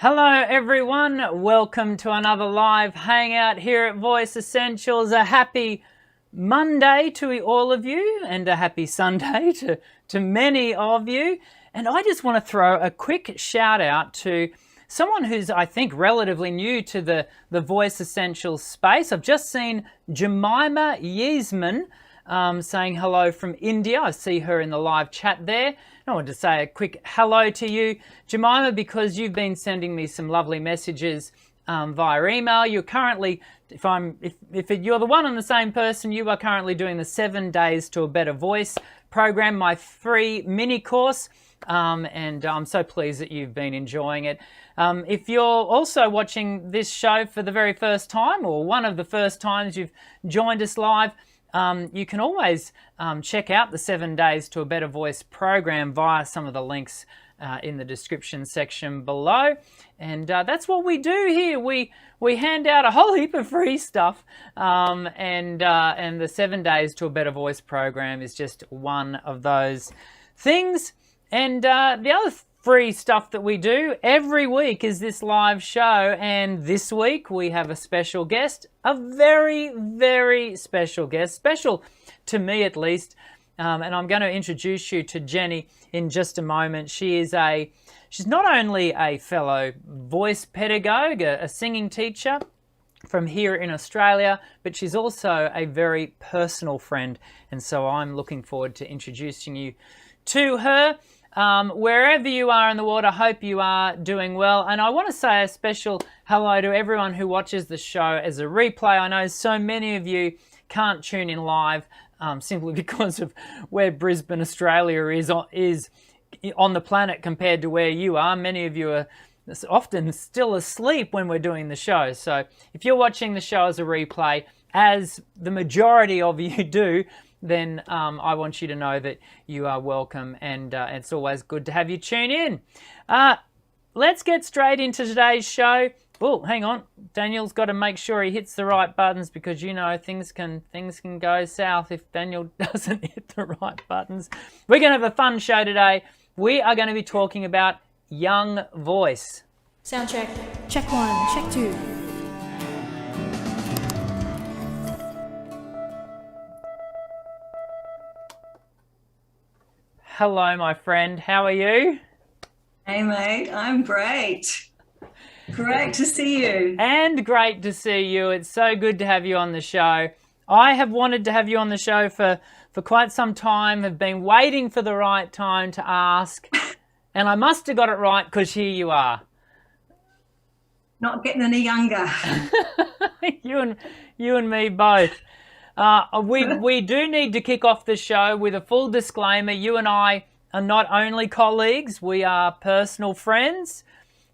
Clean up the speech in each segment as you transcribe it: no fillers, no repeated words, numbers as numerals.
Hello everyone, welcome to another live hangout here at Voice Essentials. A happy Monday to all of you and a happy Sunday to many of you. And I just want to throw a quick shout out to someone who's, I think, relatively new to the Voice Essentials space. I've just seen Jemima Yasmin saying hello from India. I see her in the live chat there. I wanted to say a quick hello to you, Jemima, because you've been sending me some lovely messages via email. You're currently, if you're the one and the same person, you are currently doing the 7 Days to a Better Voice program, my free mini course, and I'm so pleased that you've been enjoying it. If you're also watching this show for the very first time, or one of the first times you've joined us live, you can always check out the 7 Days to a Better Voice program via some of the links in the description section below. And that's what we do here. We hand out a whole heap of free stuff, and the 7 Days to a Better Voice program is just one of those things. And the other free stuff that we do every week is this live show, and this week we have a special guest, a very, very special guest, special to me at least, and I'm going to introduce you to Jenni in just a moment. She's not only a fellow voice pedagogue, a singing teacher from here in Australia, but she's also a very personal friend, and so I'm looking forward to introducing you to her. Wherever you are in the world, I hope you are doing well. And I want to say a special hello to everyone who watches the show as a replay. I know so many of you can't tune in live simply because of where Brisbane, Australia is on the planet compared to where you are. Many of you are often still asleep when we're doing the show. So if you're watching the show as a replay, as the majority of you do, then I want you to know that you are welcome, and it's always good to have you tune in. Let's get straight into today's show. Oh, hang on. Daniel's got to make sure he hits the right buttons, because you know things can go south if Daniel doesn't hit the right buttons. We're going to have a fun show today. We are going to be talking about young voice. Sound check. Check 1, check 2. Hello, my friend. How are you? Hey, mate. I'm great. Great to see you. And great to see you. It's so good to have you on the show. I have wanted to have you on the show for quite some time, have been waiting for the right time to ask, and I must have got it right, because here you are. Not getting any younger. You and me both. We do need to kick off the show with a full disclaimer. You and I are not only colleagues, we are personal friends,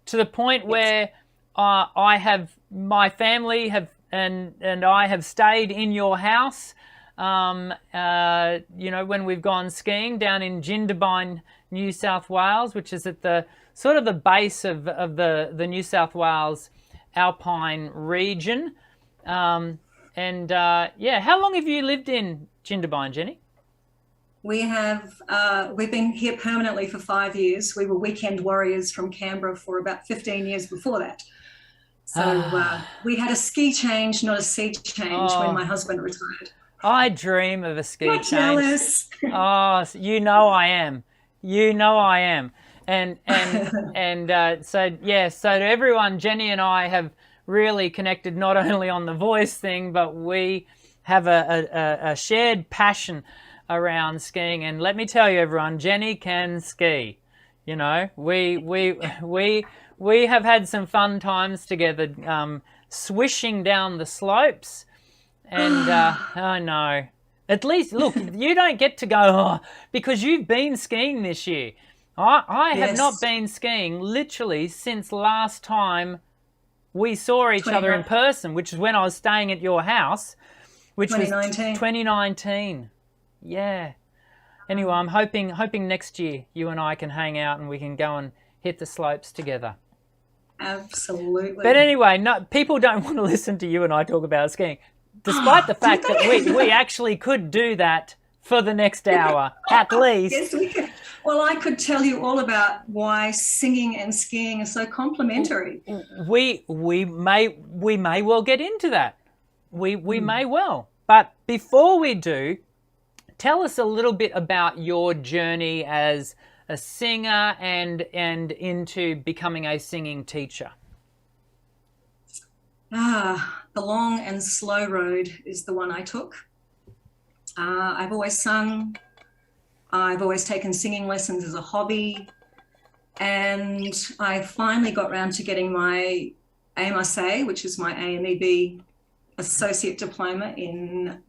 to the point where my family and I have stayed in your house, when we've gone skiing down in Jindabyne, New South Wales, which is at the sort of the base of the New South Wales Alpine region. How long have you lived in Jindabyne, Jenni? We've been here permanently for 5 years. We were weekend warriors from Canberra for about 15 years before that. So we had a ski change, not a sea change, when my husband retired. I dream of a ski change. Jealous. Oh, you know I am. And so to everyone, Jenni and I have really connected not only on the voice thing, but we have a shared passion around skiing. And let me tell you, everyone, Jenni can ski. You know, we have had some fun times together, swishing down the slopes. And I know. At least, look, you don't get to go, because you've been skiing this year. I have not been skiing literally since last time we saw each other in person, which is when I was staying at your house, which 2019. was 2019. Yeah. Anyway, I'm hoping next year you and I can hang out and we can go and hit the slopes together. Absolutely. But anyway, no, people don't want to listen to you and I talk about skiing, despite the fact that we actually could do that for the next hour, at least. Yes, we can. Well, I could tell you all about why singing and skiing are so complementary. We may well get into that. We may well. But before we do, tell us a little bit about your journey as a singer and into becoming a singing teacher. The long and slow road is the one I took. I've always sung. I've always taken singing lessons as a hobby. And I finally got around to getting my AMSA, which is my AMEB associate diploma in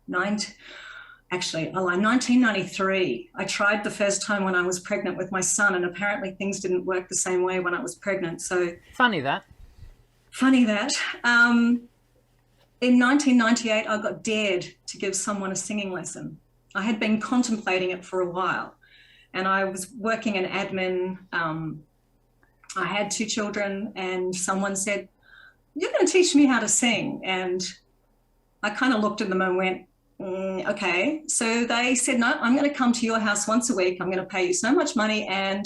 1993. I tried the first time when I was pregnant with my son, and apparently things didn't work the same way when I was pregnant. So Funny that. In 1998, I got dared to give someone a singing lesson. I had been contemplating it for a while, and I was working in admin. I had 2 children, and someone said, "You're going to teach me how to sing." And I kind of looked at them and went, okay. So they said, "No, I'm going to come to your house once a week. I'm going to pay you so much money, and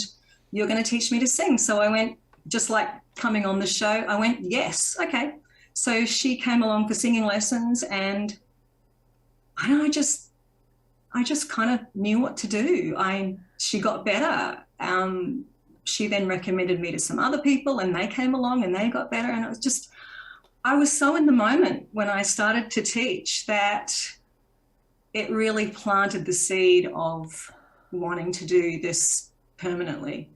you're going to teach me to sing." So I went, just like coming on the show, I went, yes, okay. So she came along for singing lessons, and I just kind of knew what to do. She got better. She then recommended me to some other people, and they came along and they got better. And it was just, I was so in the moment when I started to teach that it really planted the seed of wanting to do this permanently.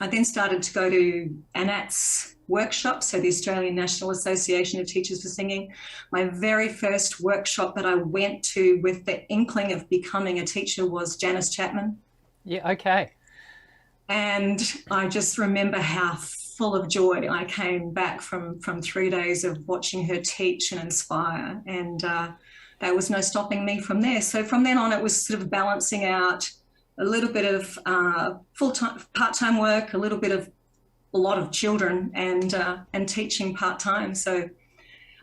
I then started to go to ANAT's workshops, so the Australian National Association of Teachers for Singing. My very first workshop that I went to with the inkling of becoming a teacher was Janice Chapman. Yeah, okay. And I just remember how full of joy I came back from 3 days of watching her teach and inspire. And there was no stopping me from there. So from then on, it was sort of balancing out a little bit of full-time, part-time work, a lot of children, and teaching part-time. So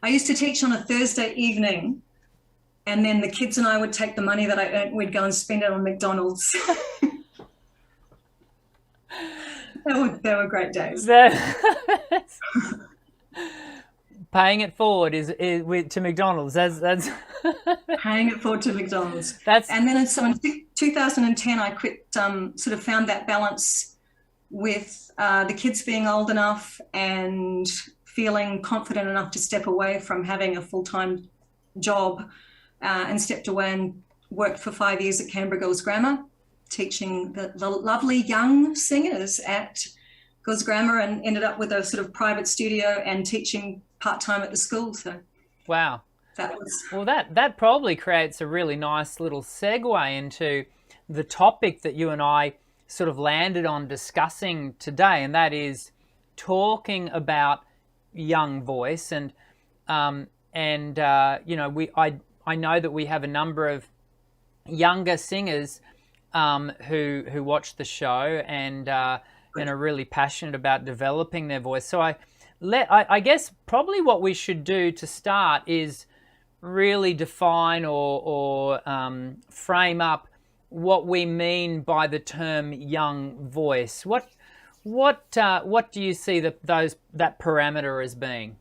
I used to teach on a Thursday evening, and then the kids and I would take the money that I earned, we'd go and spend it on McDonald's. They were great days. Paying it forward is to McDonald's. That's paying it forward to McDonald's. And then in 2010, I quit. Sort of found that balance with the kids being old enough and feeling confident enough to step away from having a full-time job, and stepped away and worked for 5 years at Canberra Girls Grammar, teaching the lovely young singers at Girls Grammar, and ended up with a sort of private studio and teaching part-time at the school. So wow. That probably creates a really nice little segue into the topic that you and I sort of landed on discussing today, and that is talking about young voice. And you know, I know that we have a number of younger singers who watch the show and are really passionate about developing their voice. So I guess probably what we should do to start is really define or frame up what we mean by the term young voice. What do you see that parameter as being?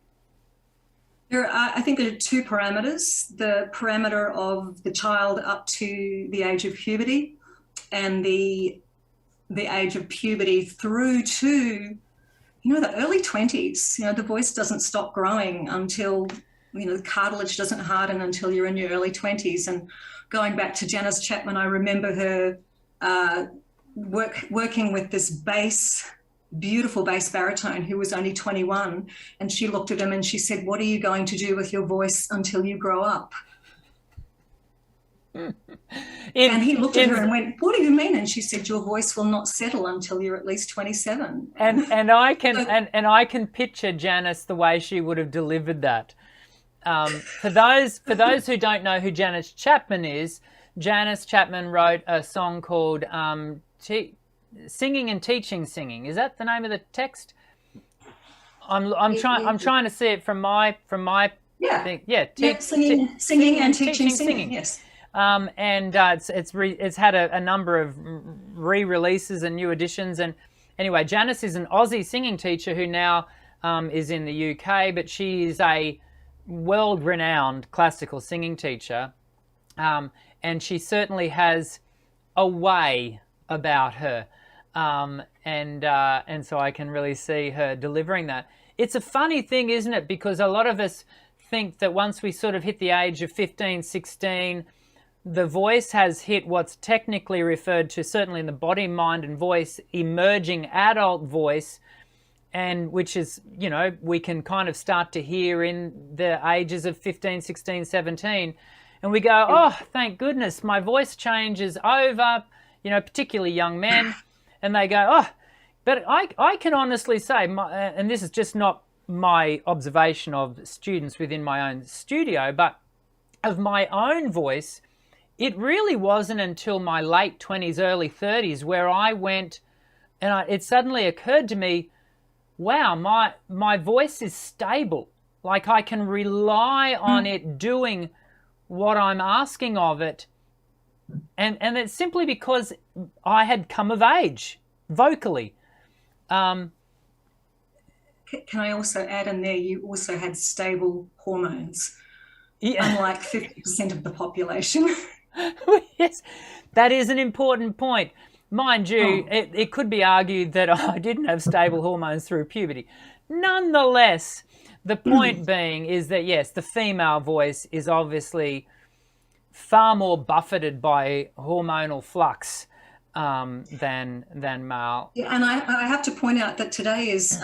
I think there are 2 parameters: the parameter of the child up to the age of puberty, and the age of puberty through to, the early 20s. The voice doesn't stop growing until, the cartilage doesn't harden until you're in your early 20s. And going back to Janice Chapman, I remember her working with this beautiful bass baritone who was only 21. And she looked at him and she said, "What are you going to do with your voice until you grow up?" And he looked at her and went, "What do you mean?" And she said, "Your voice will not settle until you're at least 27. And I can picture Janice the way she would have delivered that. For those who don't know who Janice Chapman is, Janice Chapman wrote a song called "Singing and Teaching Singing." Is that the name of the text? I'm trying to see it from my Yeah. Yeah, Singing and teaching singing. Yes. And it's had a number of re-releases and new editions. And anyway, Janice is an Aussie singing teacher who now is in the UK, but she is a world-renowned classical singing teacher, and she certainly has a way about her, and so I can really see her delivering that. It's a funny thing, isn't it? Because a lot of us think that once we sort of hit the age of 15, 16, the voice has hit what's technically referred to, certainly in the body, mind and voice, emerging adult voice, and which is, you know, we can kind of start to hear in the ages of 15, 16, 17. And we go, oh, thank goodness, my voice change is over, you know, particularly young men. And they go, oh, but I can honestly say, and this is just not my observation of students within my own studio, but of my own voice, it really wasn't until my late 20s, early 30s where I went and it suddenly occurred to me, wow, my voice is stable. Like I can rely on it doing what I'm asking of it. And it's simply because I had come of age vocally. Can I also add in there, you also had stable hormones, unlike 50% of the population. Yes, that is an important point. Mind you, it could be argued that I didn't have stable hormones through puberty. Nonetheless, the point being is that, yes, the female voice is obviously far more buffeted by hormonal flux than male. Yeah, and I have to point out that today is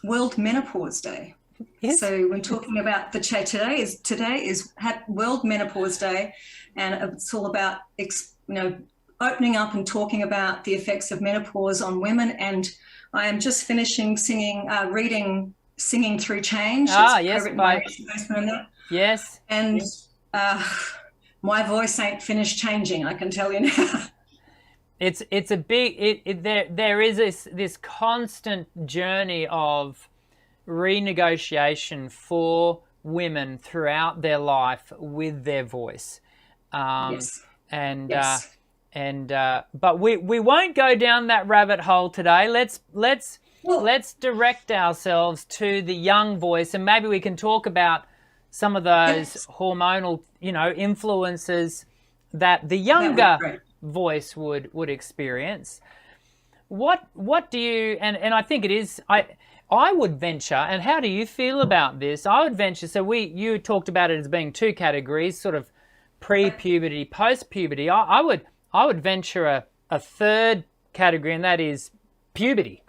World Menopause Day. Yes. So when talking about today is World Menopause Day, and it's all about opening up and talking about the effects of menopause on women. And I am just finishing reading Singing Through Change. Yes, yes. And my voice ain't finished changing, I can tell you now. It's a big there is this constant journey of renegotiation for women throughout their life with their voice. Yes. And yes. But we won't go down that rabbit hole today. Let's direct ourselves to the young voice, and maybe we can talk about some of those hormonal, influences that the younger voice would experience. What do you, and I think it is, I would venture, and how do you feel about this? I would venture, so you talked about it as being two categories, sort of pre-puberty, post-puberty. I would venture a third category, and that is puberty.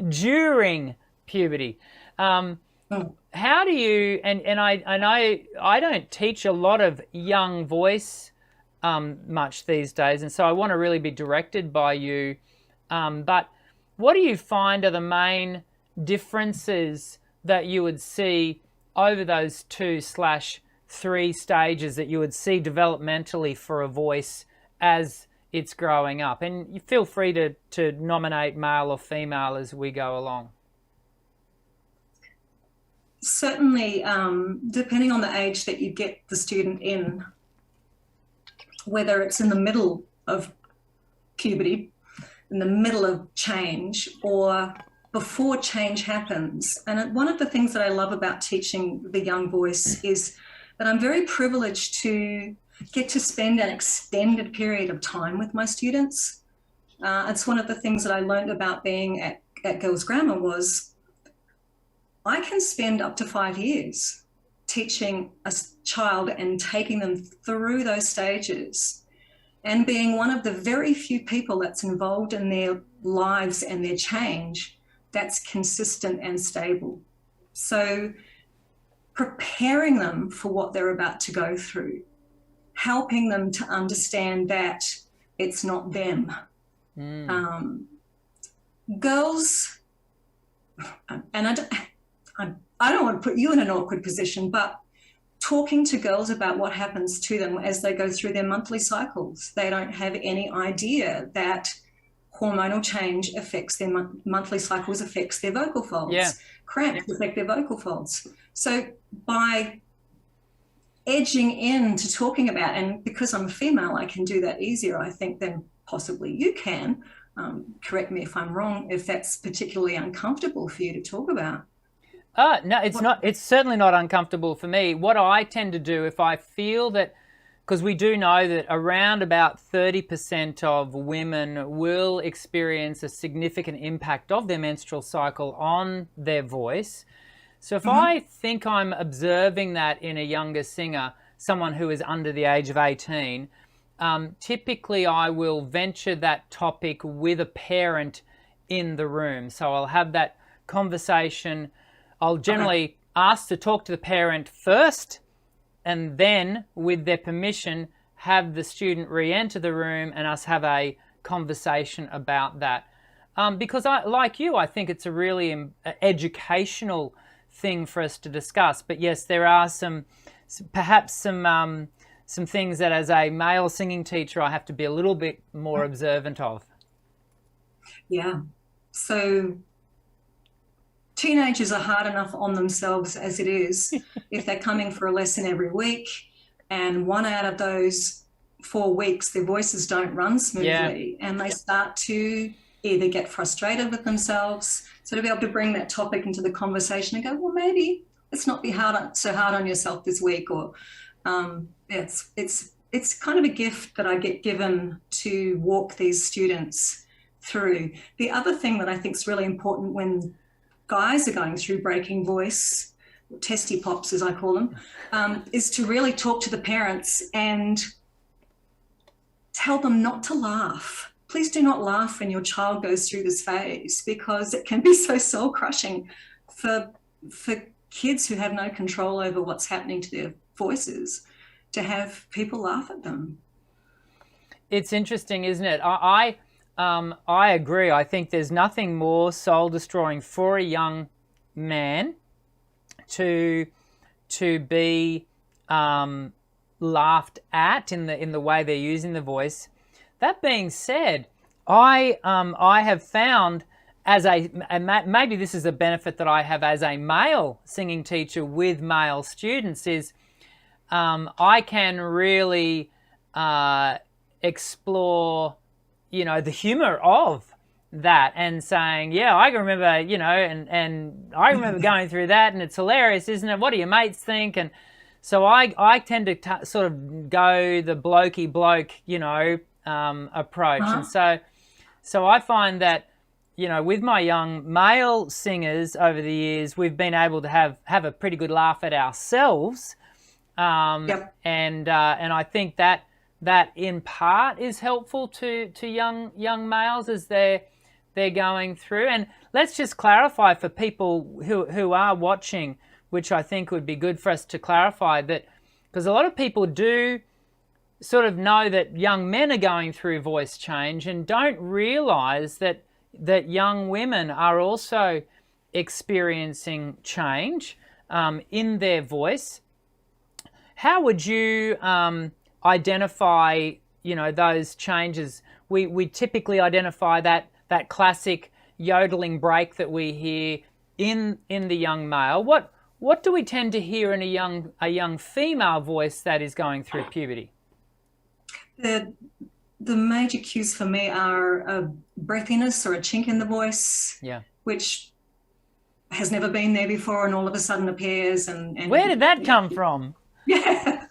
During puberty. How do you, and I don't teach a lot of young voice much these days, and so I want to really be directed by you. But what do you find are the main differences that you would see over those 2/3 stages that you would see developmentally for a voice as it's growing up? And you feel free to nominate male or female as we go along. Certainly, depending on the age that you get the student in, whether it's in the middle of puberty, in the middle of change, or before change happens. And one of the things that I love about teaching the young voice is that I'm very privileged to get to spend an extended period of time with my students. It's one of the things that I learned about being at Girls Grammar was I can spend up to 5 years teaching a child and taking them through those stages and being one of the very few people that's involved in their lives and their change that's consistent and stable. So preparing them for what they're about to go through, helping them to understand that it's not them. Girls, and I don't want to put you in an awkward position, but talking to girls about what happens to them as they go through their monthly cycles, they don't have any idea that hormonal change affects their monthly cycles, affects their vocal folds. Yeah. Cramps affect their vocal folds. So by edging into talking about, and because I'm a female, I can do that easier, I think, than possibly you can. Correct me if I'm wrong, if that's particularly uncomfortable for you to talk about. No, it's not. It's certainly not uncomfortable for me. What I tend to do if I feel that, because we do know that around about 30% of women will experience a significant impact of their menstrual cycle on their voice. So if I think I'm observing that in a younger singer, someone who is under the age of 18, typically I will venture that topic with a parent in the room. So I'll have that conversation. I'll generally ask to talk to the parent first, and then, with their permission, have the student re-enter the room and us have a conversation about that. Because like you, I think it's a really educational thing for us to discuss. But yes, there are perhaps some things that as a male singing teacher I have to be a little bit more observant of. Yeah. So teenagers are hard enough on themselves as it is. If they're coming for a lesson every week and 1 out of those 4 weeks their voices don't run smoothly, and they start to either get frustrated with themselves, so to be able to bring that topic into the conversation and go, well, maybe let's not be so hard on yourself this week, or it's kind of a gift that I get given to walk these students through. The other thing that I think is really important when guys are going through breaking voice, testy pops as I call them, is to really talk to the parents and tell them not to laugh. Please do not laugh when your child goes through this phase, because it can be so soul crushing for kids who have no control over what's happening to their voices, to have people laugh at them. It's interesting, isn't it? I agree. I think there's nothing more soul-destroying for a young man to be laughed at in the way they're using the voice. That being said, I have found maybe this is a benefit that I have as a male singing teacher with male students is I can really explore the humor of that and saying, yeah, I can remember, and I remember going through that, and it's hilarious, isn't it? What do your mates think? And so I tend to sort of go the blokey bloke, approach. And so I find that, with my young male singers over the years, we've been able to have a pretty good laugh at ourselves. And I think that in part is helpful to young males as they're going through. And let's just clarify for people who are watching, which I think would be good for us to clarify, that because a lot of people do sort of know that young men are going through voice change and don't realize that young women are also experiencing change in their voice. How would you identify, those changes? We typically identify that classic yodeling break that we hear in the young male. What do we tend to hear in a young female voice that is going through puberty? The major cues for me are a breathiness or a chink in the voice, which has never been there before and all of a sudden appears. And where did that come from? Yeah.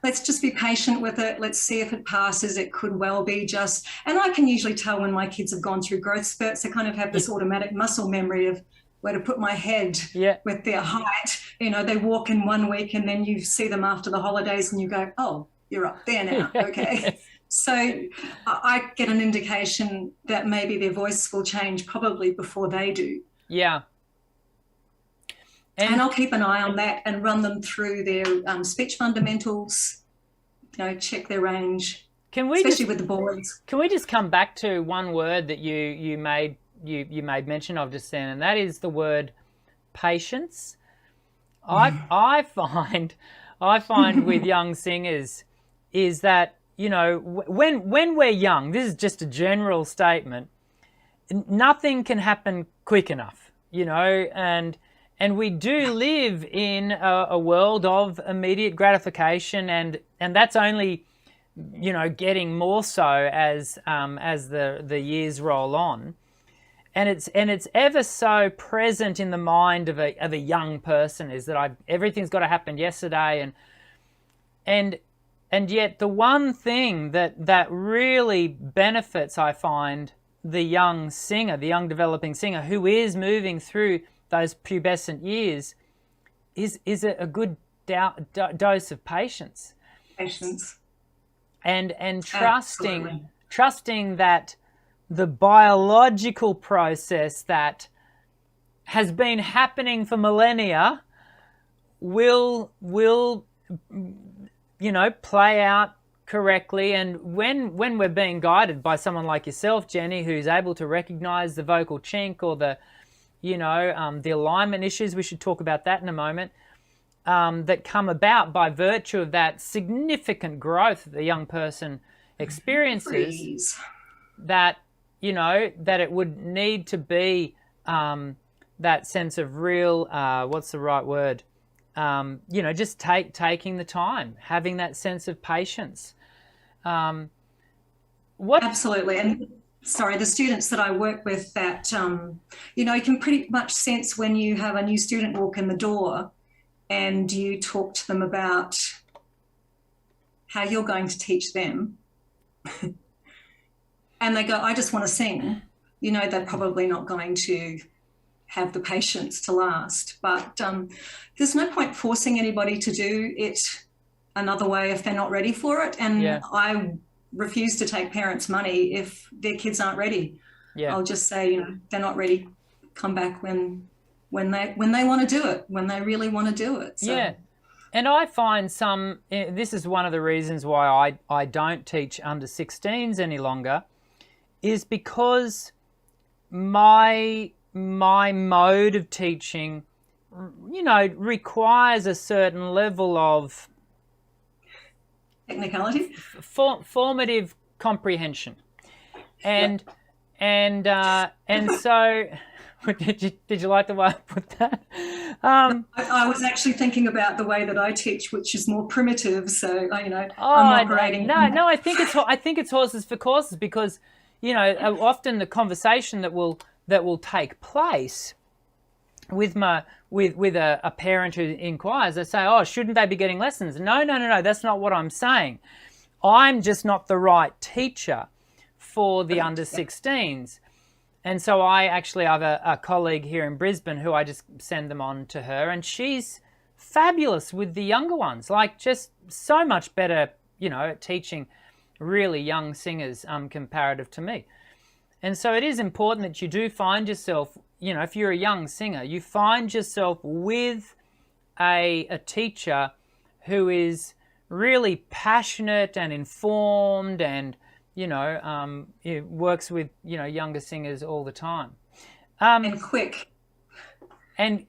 Let's just be patient with it. Let's see if it passes. It could well be just, and I can usually tell when my kids have gone through growth spurts. They kind of have this automatic muscle memory of where to put my head with their height. They walk in 1 week and then you see them after the holidays and you go, oh, you're up there now. Okay. So I get an indication that maybe their voice will change probably before they do. Yeah. And I'll keep an eye on that and run them through their speech fundamentals, check their range, especially with the boys. Can we just come back to one word that you made mention of just then, and that is the word patience. I find with young singers is that, when we're young, this is just a general statement, nothing can happen quick enough, and we do live in a world of immediate gratification, and that's only, getting more so as the years roll on, and it's ever so present in the mind of a young person, is that everything's got to happen yesterday, and yet the one thing that really benefits, I find, the young singer, the young developing singer who is moving through those pubescent years is a good dose of patience. And trusting that the biological process that has been happening for millennia will play out correctly. And when we're being guided by someone like yourself, Jenni, who's able to recognize the vocal chink or the alignment issues, we should talk about that in a moment, that come about by virtue of that significant growth that the young person experiences, that it would need to be that sense of real, what's the right word? Just taking the time, having that sense of patience. Absolutely. And sorry, the students that I work with, that, you can pretty much sense when you have a new student walk in the door and you talk to them about how you're going to teach them. And they go, I just want to sing. They're probably not going to have the patience to last. But there's no point forcing anybody to do it another way if they're not ready for it. And I refuse to take parents' money if their kids aren't ready. I'll just say, they're not ready. Come back when they want to do it, when they really want to do it. So. Yeah. And I find this is one of the reasons why I don't teach under 16s any longer, is because my mode of teaching, requires a certain level of technicality, formative comprehension, and so. Did you like the way I put that? I was actually thinking about the way that I teach, which is more primitive. So I'm operating. No. I think it's horses for courses, because often the conversation that will take place with a parent who inquires, they say, "Oh, shouldn't they be getting lessons?" No. That's not what I'm saying. I'm just not the right teacher for the under 16s. And so I actually have a colleague here in Brisbane who I just send them on to her, and she's fabulous with the younger ones, like just so much better, at teaching really young singers comparative to me. And so it is important that you do find yourself, if you're a young singer, you find yourself with a teacher who is really passionate and informed, and it works with, younger singers all the time. And quick. You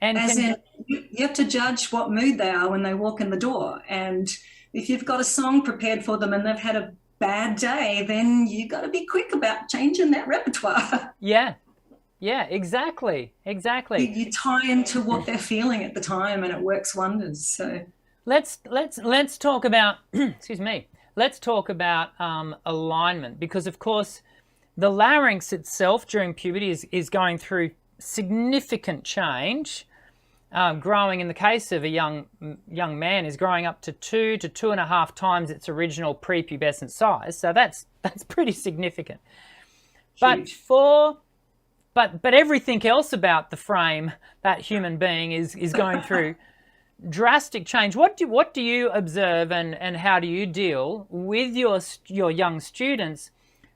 have to judge what mood they are when they walk in the door. And if you've got a song prepared for them and they've had a bad day, then you got to be quick about changing that repertoire. Yeah, exactly. You tie into what they're feeling at the time, and it works wonders. So let's talk about, excuse me. Let's talk about alignment, because, of course, the larynx itself during puberty is going through significant change. Growing, in the case of a young man, is growing up to 2 to 2.5 times its original prepubescent size. So that's pretty significant. Huge. But everything else about the frame, that human being is going through drastic change. What do you observe, and how do you deal with your young students?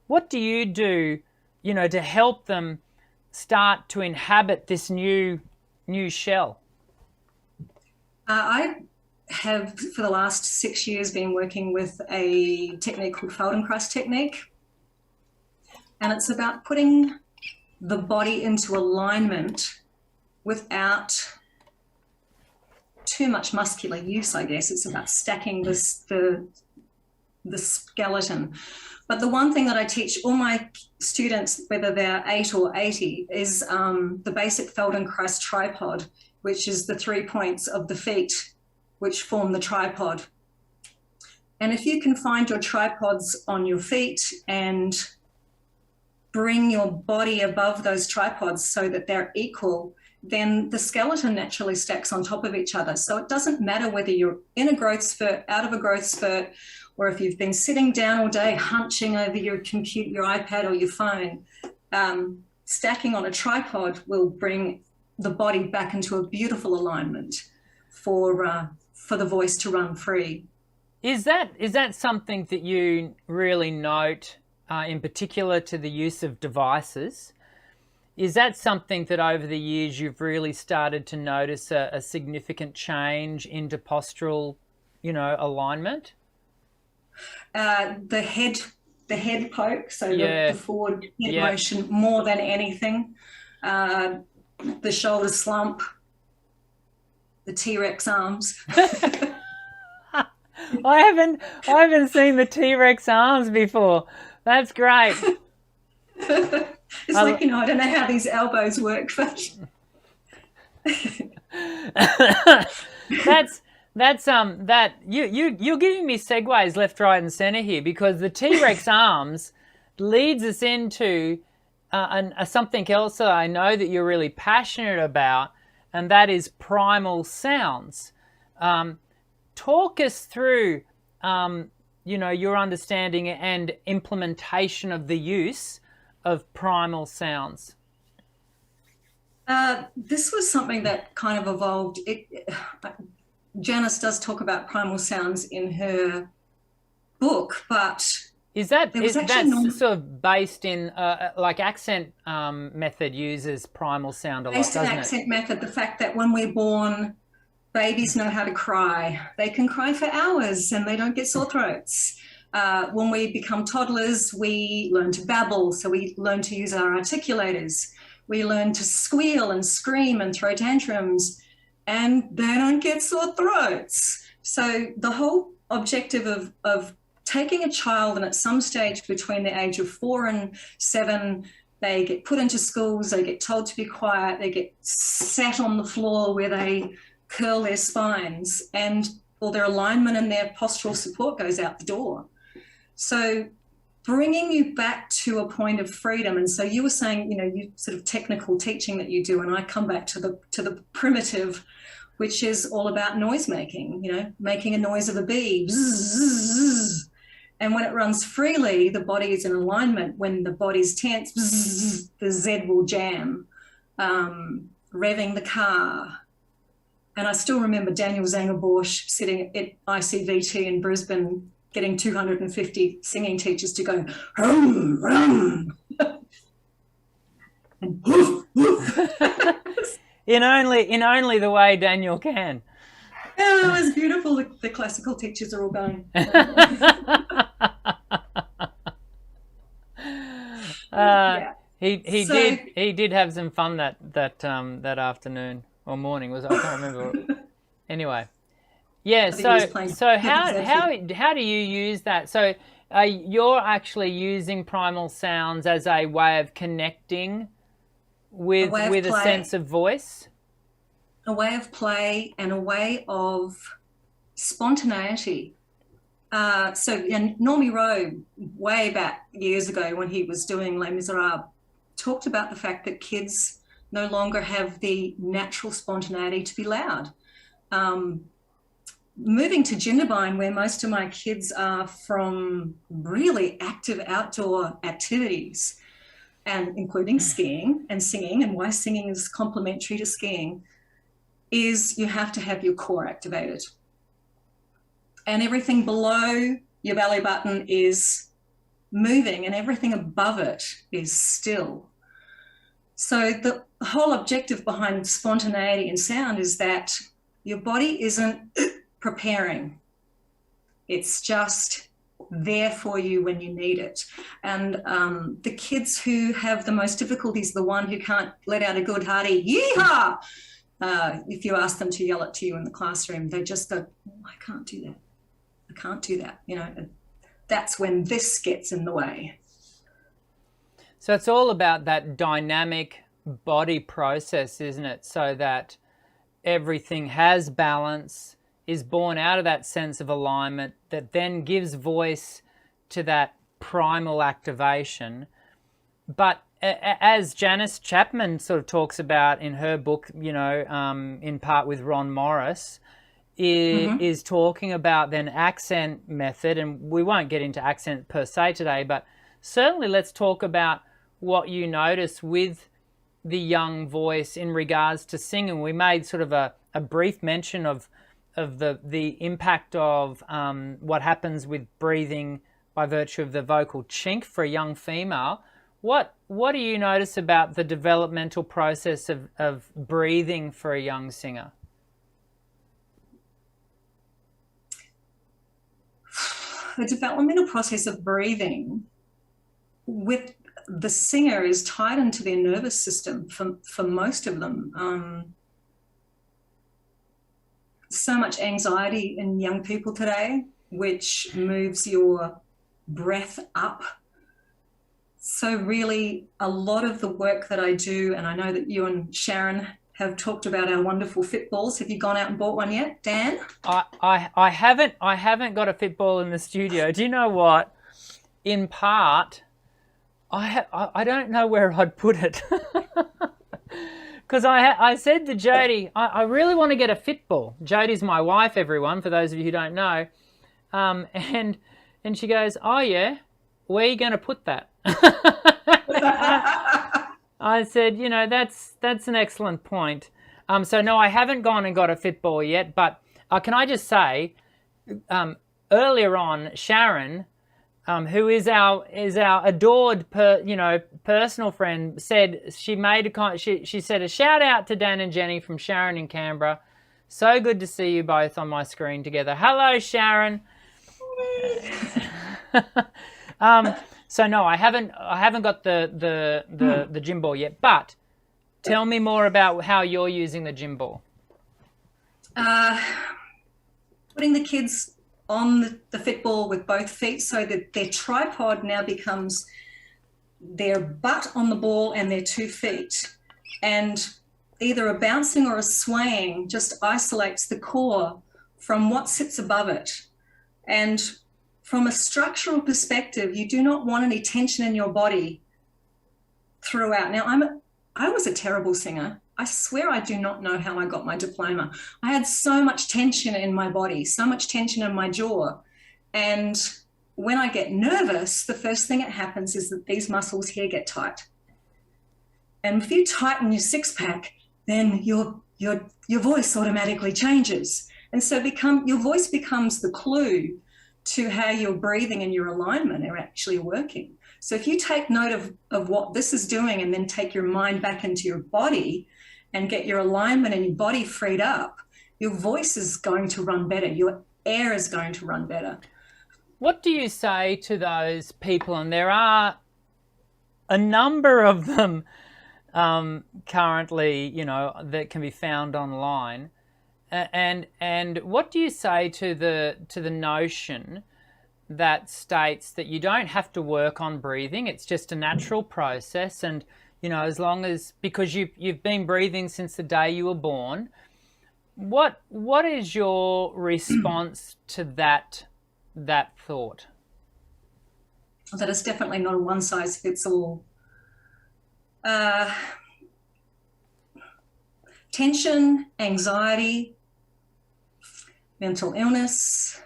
What do you do, to help them start to inhabit this new shell? I have, for the last 6 years, been working with a technique called Feldenkrais Technique, and it's about putting the body into alignment without too much muscular use, I guess. It's about stacking the the skeleton. But the one thing that I teach all my students, whether they're 8 or 80, is the basic Feldenkrais tripod, which is the 3 points of the feet which form the tripod. And if you can find your tripods on your feet and bring your body above those tripods so that they're equal, then the skeleton naturally stacks on top of each other. So it doesn't matter whether you're in a growth spurt, out of a growth spurt, or if you've been sitting down all day hunching over your computer, your iPad or your phone. Stacking on a tripod will bring the body back into a beautiful alignment for the voice to run free. Is that something that you really note in particular to the use of devices? Is that something that over the years you've really started to notice a significant change into postural, alignment? The head poke, so the forward head motion more than anything. The shoulder slump, the T-Rex arms. I haven't seen the T-Rex arms before. That's great. It's like, I don't know how these elbows work, but you're giving me segues left, right, and center here, because the T-Rex arms leads us into something else that I know that you're really passionate about, and that is Primal Sounds. Talk us through, your understanding and implementation of the use of Primal Sounds. This was something that kind of evolved. Janice does talk about Primal Sounds in her book, but that's sort of based in like accent method uses Primal Sound a lot, doesn't it? Based in accent method, the fact that when we're born, babies know how to cry. They can cry for hours and they don't get sore throats. When we become toddlers, we learn to babble, so we learn to use our articulators. We learn to squeal and scream and throw tantrums, and they don't get sore throats. So the whole objective of taking a child, and at some stage between the age of 4 and 7, they get put into schools, they get told to be quiet, they get sat on the floor where they curl their spines, and all their alignment and their postural support goes out the door. So bringing you back to a point of freedom. And so you were saying, you sort of technical teaching that you do, and I come back to the primitive, which is all about noise making, making a noise of a bee. And when it runs freely, the body is in alignment. When the body's tense, the Z will jam. Revving the car. And I still remember Daniel Zangerborsch sitting at ICVT in Brisbane getting 250 singing teachers to go, hum, hum. And woof, woof. in only the way Daniel can. Yeah, it was beautiful. The classical teachers are all going. He did have some fun that afternoon or morning. I can't remember. Anyway, yeah. So how do you use that? So you're actually using Primal Sounds as a way of connecting with a sense of voice. A way of play and a way of spontaneity. Normie Rowe, way back years ago when he was doing Les Miserables, talked about the fact that kids no longer have the natural spontaneity to be loud. Moving to Jindabyne, where most of my kids are from really active outdoor activities, and including skiing and singing, and why singing is complementary to skiing, is you have to have your core activated. And everything below your belly button is moving and everything above it is still. So the whole objective behind spontaneity and sound is that your body isn't preparing. It's just there for you when you need it. And the kids who have the most difficulties, the one who can't let out a good hearty yee-haw, if you ask them to yell it to you in the classroom, they just go, oh, I can't do that. I can't do that. that's when this gets in the way. So it's all about that dynamic body process, isn't it? So that everything has balance, is born out of that sense of alignment that then gives voice to that primal activation. But as Janice Chapman sort of talks about in her book, in part with Ron Morris, is talking about then accent method, and we won't get into accent per se today, but certainly let's talk about what you notice with the young voice in regards to singing. We made sort of a brief mention of the impact of what happens with breathing by virtue of the vocal chink for a young female. What do you notice about the developmental process of breathing for a young singer? The developmental process of breathing with the singer is tied into their nervous system for most of them. So much anxiety in young people today, which moves your breath up. So really, a lot of the work that I do, and I know that you and Sharon have talked about our wonderful fit balls. Have you gone out and bought one yet, Dan? I haven't got a fit ball in the studio. Do you know what? In part, I don't know where I'd put it. Because I said to Jody, I really want to get a fit ball. Jody's my wife, everyone, for those of you who don't know. And she goes, oh yeah, where are you going to put that? I said, that's an excellent point. So no, I haven't gone and got a fit ball yet, but can I just say, earlier on, Sharon, who is our adored personal friend, said she said a shout out to Dan and Jenny from Sharon in Canberra. So good to see you both on my screen together. Hello, Sharon. So no, I haven't got the gym ball yet. But tell me more about how you're using the gym ball. Putting the kids on the fit ball with both feet so that their tripod now becomes their butt on the ball and their 2 feet. And either a bouncing or a swaying just isolates the core from what sits above it. And from a structural perspective, you do not want any tension in your body throughout. Now, I was a terrible singer. I swear I do not know how I got my diploma. I had so much tension in my body, so much tension in my jaw. And when I get nervous, the first thing that happens is that these muscles here get tight. And if you tighten your six-pack, then your voice automatically changes. And so your voice becomes the clue to how your breathing and your alignment are actually working. So if you take note of what this is doing and then take your mind back into your body and get your alignment and your body freed up, your voice is going to run better. Your air is going to run better. What do you say to those people? And there are a number of them currently, that can be found online. And what do you say to the notion that states that you don't have to work on breathing? It's just a natural process, and as long as, because you've been breathing since the day you were born. What is your response to that thought? That is definitely not a one size fits all. Tension, anxiety, mental illness,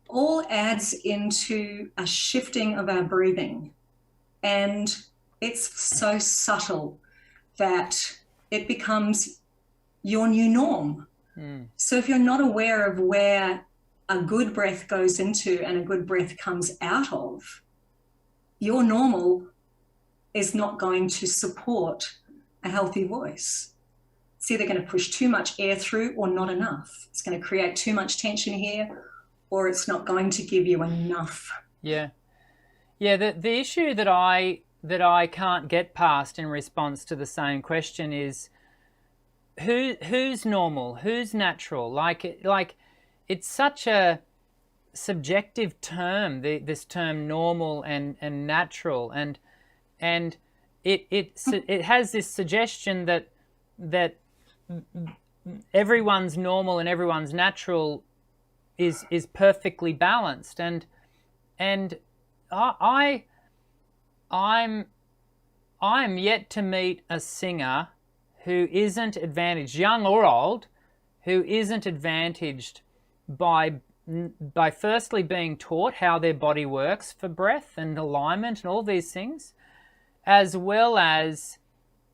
all adds into a shifting of our breathing. And it's so subtle that it becomes your new norm. So if you're not aware of where a good breath goes into and a good breath comes out of, your normal is not going to support a healthy voice. It's either going to push too much air through or not enough. It's going to create too much tension here, or it's not going to give you enough. Yeah. The issue that I can't get past in response to the same question is who's normal, who's natural. Like it's such a subjective term, this term normal and natural, and it has this suggestion that everyone's normal and everyone's natural is perfectly balanced, and I'm yet to meet a singer who isn't advantaged, young or old, who isn't advantaged by firstly being taught how their body works for breath and alignment and all these things, as well as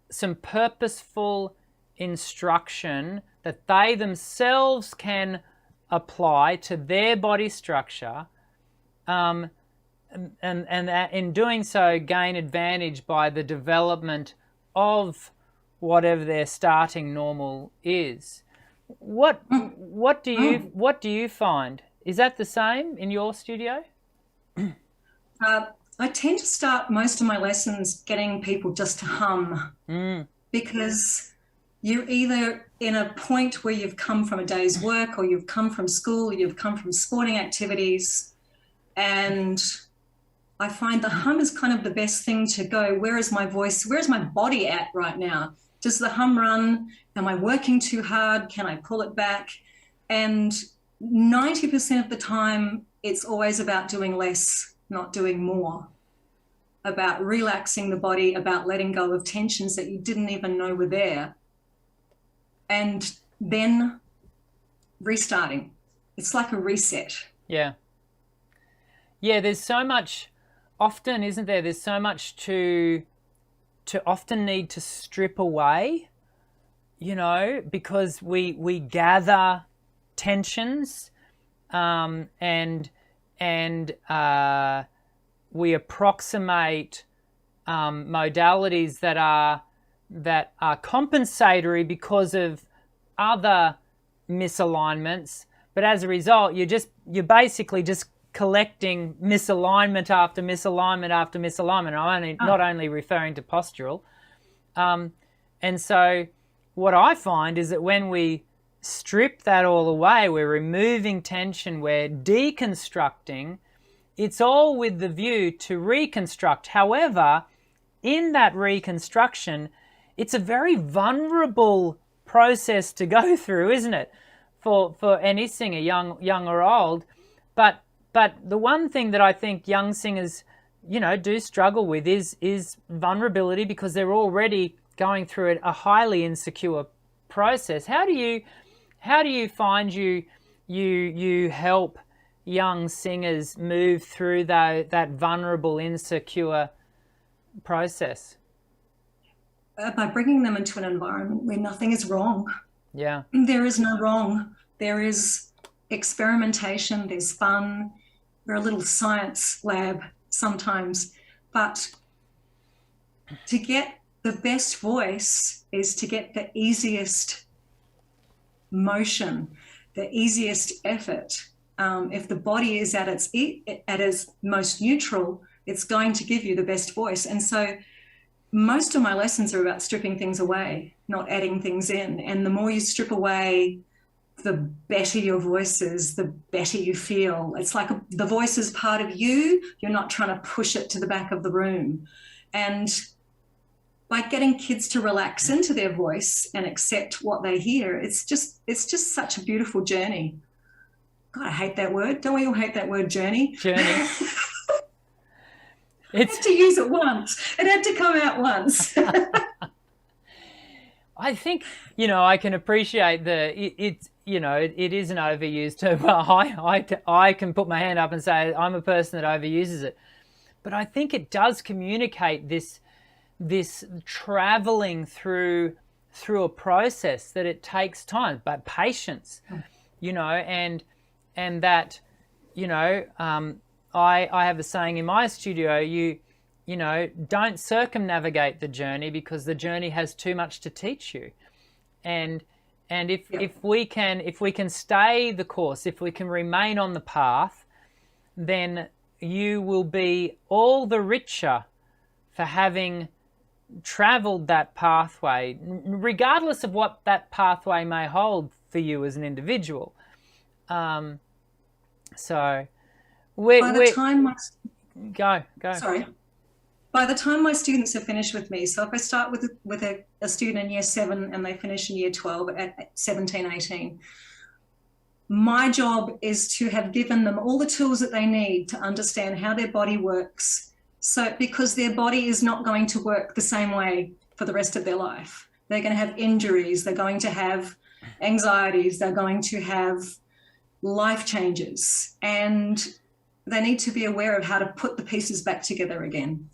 some purposeful instruction that they themselves can apply to their body structure, and in doing so gain advantage by the development of whatever their starting normal is. What do you find? Is that the same in your studio? I tend to start most of my lessons getting people just to hum, because you're either in a point where you've come from a day's work, or you've come from school, or you've come from sporting activities, and I find the hum is kind of the best thing to go, where is my voice? Where is my body at right now? Does the hum run? Am I working too hard? Can I pull it back? And 90% of the time, it's always about doing less, not doing more, about relaxing the body, about letting go of tensions that you didn't even know were there, and then restarting. It's like a reset. Yeah. Yeah, there's so much, often, isn't there? There's so much to often need to strip away, you know, because we gather tensions, and we approximate modalities that are compensatory because of other misalignments, but as a result, you're basically just collecting misalignment after misalignment after misalignment. I'm not only referring to postural. And so what I find is that when we strip that all away, we're removing tension, we're deconstructing, it's all with the view to reconstruct. However, in that reconstruction, it's a very vulnerable process to go through, isn't it? For any singer, young or old. But the one thing that I think young singers, you know, do struggle with is vulnerability, because they're already going through a highly insecure process. How do you find you help young singers move through that vulnerable, insecure process? By bringing them into an environment where nothing is wrong. Yeah. There is no wrong. There is experimentation, there's fun. We're a little science lab sometimes, but to get the best voice is to get the easiest motion, the easiest effort. If the body is at its most neutral, it's going to give you the best voice. And so most of my lessons are about stripping things away, not adding things in. And the more you strip away, the better your voice is, the better you feel. It's like the voice is part of you. You're not trying to push it to the back of the room. And by getting kids to relax into their voice and accept what they hear, it's just such a beautiful journey. God, I hate that word. Don't we all hate that word, journey? Journey. I had to use it once. It had to come out once. I think, you know, I can appreciate it is an overused term. I can put my hand up and say I'm a person that overuses it. But I think it does communicate this traveling through a process, that it takes time, but patience, you know, and that, you know, I have a saying in my studio, you know, don't circumnavigate the journey, because the journey has too much to teach you. And if we can stay the course, if we can remain on the path, then you will be all the richer for having traveled that pathway, regardless of what that pathway may hold for you as an individual. So By the time go. sorry. By the time my students are finished with me, so if I start with a student in year 7 and they finish in year 12 at 17, 18, my job is to have given them all the tools that they need to understand how their body works. So because their body is not going to work the same way for the rest of their life. They're going to have injuries, they're going to have anxieties, they're going to have life changes, and they need to be aware of how to put the pieces back together again.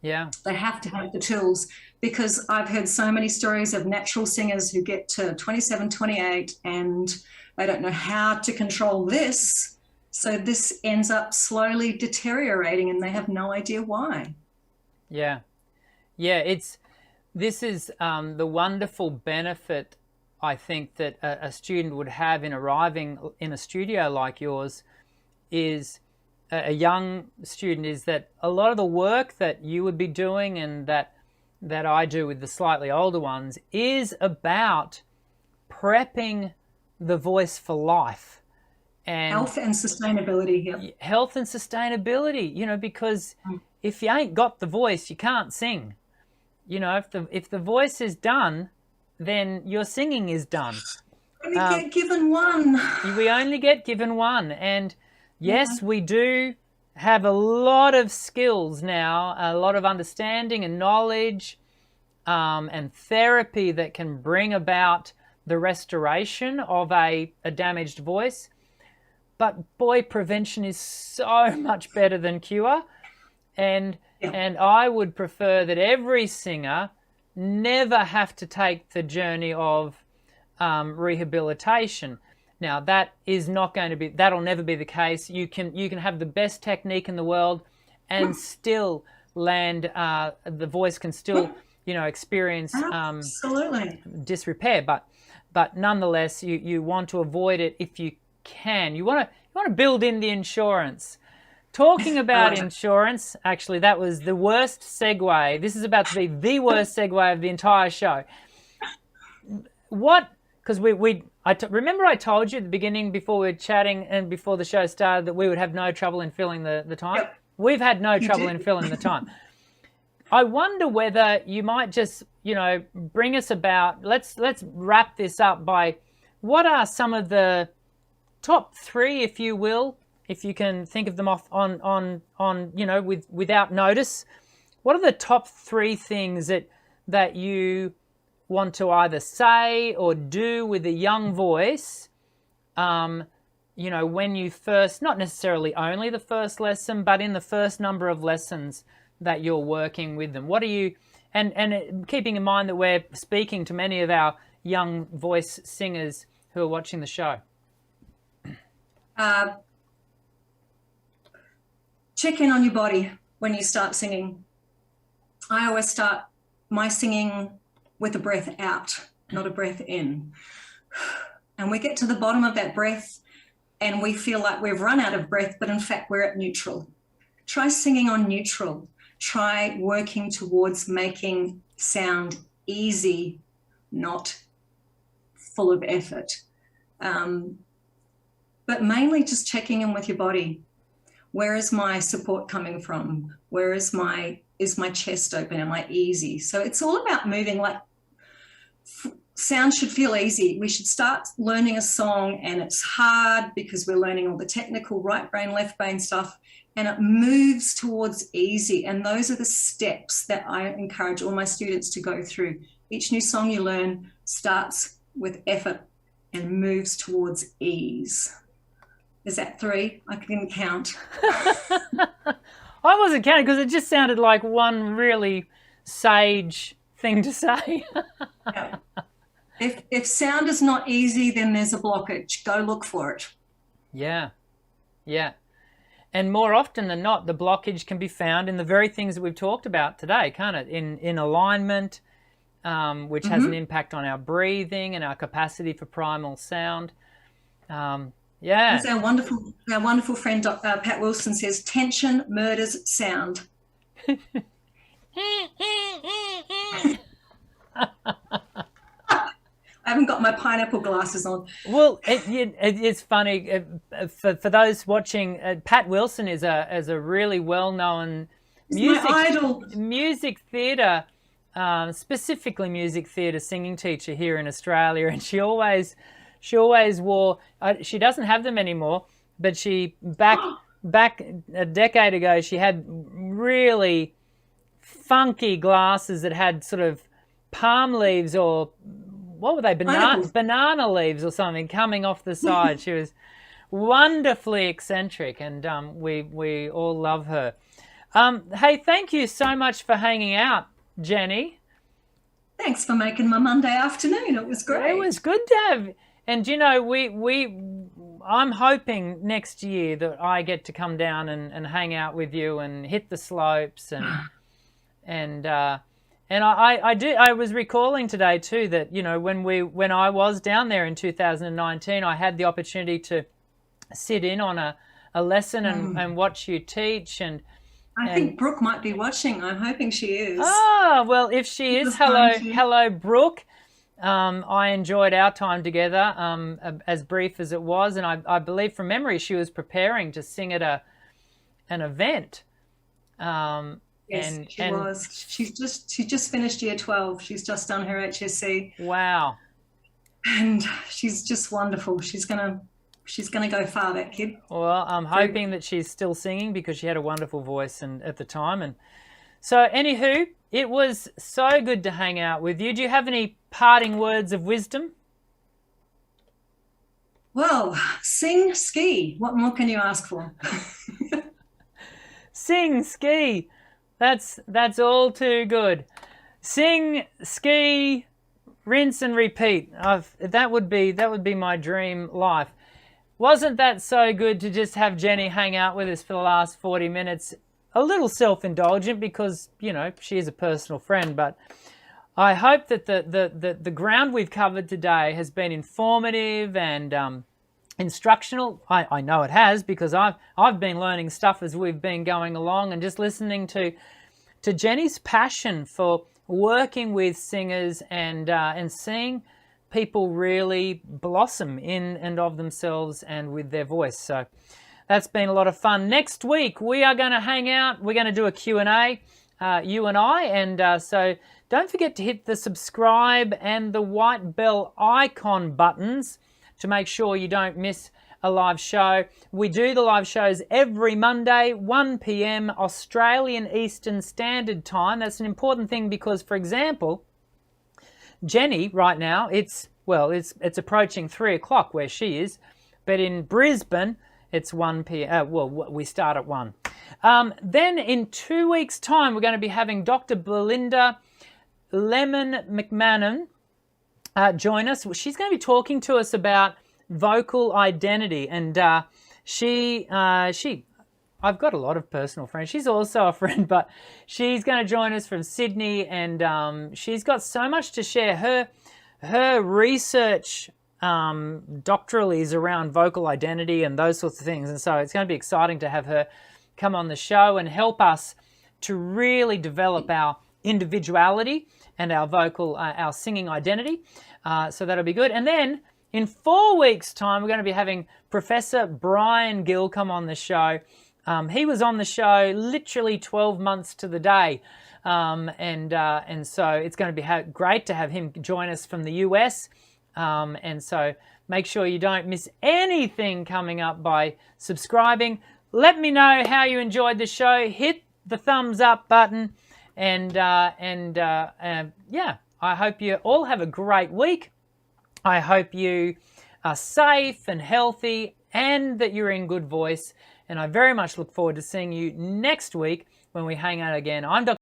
Yeah. They have to have the tools, because I've heard so many stories of natural singers who get to 27, 28 and they don't know how to control this. So this ends up slowly deteriorating and they have no idea why. Yeah. Yeah, this is the wonderful benefit, I think, that a student would have in arriving in a studio like yours, is a young student, is that a lot of the work that you would be doing and that I do with the slightly older ones is about prepping the voice for life. And health and sustainability. Yep. Health and sustainability, because if you ain't got the voice, you can't sing. If the voice is done, then your singing is done. We get given one. We only get given one. And yes, we do have a lot of skills now, a lot of understanding and knowledge and therapy that can bring about the restoration of a damaged voice. But boy, prevention is so much better than cure. And I would prefer that every singer never have to take the journey of rehabilitation. Now, that is not going to be, that'll never be the case. You can have the best technique in the world and still land, the voice can still, experience disrepair. But nonetheless, you want to avoid it if you can. You want to build in the insurance. Talking about insurance, actually, that was the worst segue. This is about to be the worst segue of the entire show. Because remember I told you at the beginning, before we were chatting and before the show started, that we would have no trouble in filling the time? Yep. We've had no trouble in filling the time. I wonder whether you might just, bring us about, let's wrap this up by, what are some of the top 3, if you will, if you can think of them off on without notice? What are the top 3 things that you want to either say or do with a young voice, when you first, not necessarily only the first lesson, but in the first number of lessons that you're working with them? What are you, and keeping in mind that we're speaking to many of our young voice singers who are watching the show. Check in on your body when you start singing. I always start my singing with a breath out, not a breath in. And we get to the bottom of that breath and we feel like we've run out of breath, but in fact we're at neutral. Try singing on neutral. Try working towards making sound easy, not full of effort. But mainly just checking in with your body. Where is my support coming from? Where is my chest open? Am I easy? So it's all about moving. Like, sound should feel easy. We should start learning a song and it's hard because we're learning all the technical right brain, left brain stuff, and it moves towards easy. And those are the steps that I encourage all my students to go through. Each new song you learn starts with effort and moves towards ease. Is that 3? I didn't count. I wasn't counting because it just sounded like one really sage thing to say. Yeah. If sound is not easy, then there's a blockage. Go look for it. Yeah. And more often than not, the blockage can be found in the very things that we've talked about today, can't it? In alignment, which has an impact on our breathing and our capacity for primal sound. As our wonderful friend Pat Wilson says, tension murders sound. I haven't got my pineapple glasses on. Well, it's funny. for those watching, Pat Wilson is a really well-known My idol. music theatre, specifically music theatre singing teacher here in Australia, and she always wore. She doesn't have them anymore, but she back a decade ago she had really funky glasses that had sort of palm leaves, or what were they, banana leaves or something coming off the side. She was wonderfully eccentric, and we all love her. Hey, thank you so much for hanging out, Jenni. Thanks for making my Monday afternoon. It was great. It was good to have, and you know, I'm hoping next year that I get to come down and hang out with you and hit the slopes and I was recalling today too that, you know, when I was down there in 2019, I had the opportunity to sit in on a lesson and watch you teach, and I think Brooke might be watching. I'm hoping she is. Ah, well, if she is, hello, Brooke. I enjoyed our time together, as brief as it was, and I believe from memory she was preparing to sing at an event. Yes, she was. She just finished year 12. She's just done her HSC. Wow. And she's just wonderful. She's gonna go far, that kid. Well, I'm hoping that she's still singing, because she had a wonderful voice at the time. And so, anywho, it was so good to hang out with you. Do you have any parting words of wisdom? Well, sing, ski. What more can you ask for? Sing, ski. That's all too good. Sing, ski, rinse and repeat. That would be my dream life. Wasn't that so good to just have Jenni hang out with us for the last 40 minutes? A little self-indulgent because, you know, she is a personal friend, but I hope that the ground we've covered today has been informative and instructional. I know it has, because I've been learning stuff as we've been going along, and just listening to Jenni's passion for working with singers and seeing people really blossom in and of themselves and with their voice. So that's been a lot of fun. Next week we are going to hang out. We're going to do a Q&A, you and I, and so don't forget to hit the subscribe and the white bell icon buttons to make sure you don't miss a live show. We do the live shows every Monday, 1 p.m. Australian Eastern Standard Time. That's an important thing because, for example, Jenni right now, it's approaching 3 o'clock where she is, but in Brisbane it's 1 p.m. We start at 1. Then in 2 weeks' time we're going to be having Dr. Belinda Lemon McMahon join us. She's going to be talking to us about vocal identity, and I've got a lot of personal friends. She's also a friend, but she's going to join us from Sydney, and she's got so much to share. Her research doctorally is around vocal identity and those sorts of things, and so it's going to be exciting to have her come on the show and help us to really develop our individuality and our vocal, our singing identity. So that'll be good. And then in 4 weeks' time, we're going to be having Professor Brian Gill come on the show. He was on the show literally 12 months to the day. And so it's going to be great to have him join us from the US. And so make sure you don't miss anything coming up by subscribing. Let me know how you enjoyed the show. Hit the thumbs up button. And yeah, I hope you all have a great week. I hope you are safe and healthy and that you're in good voice. And I very much look forward to seeing you next week when we hang out again. I'm Dr.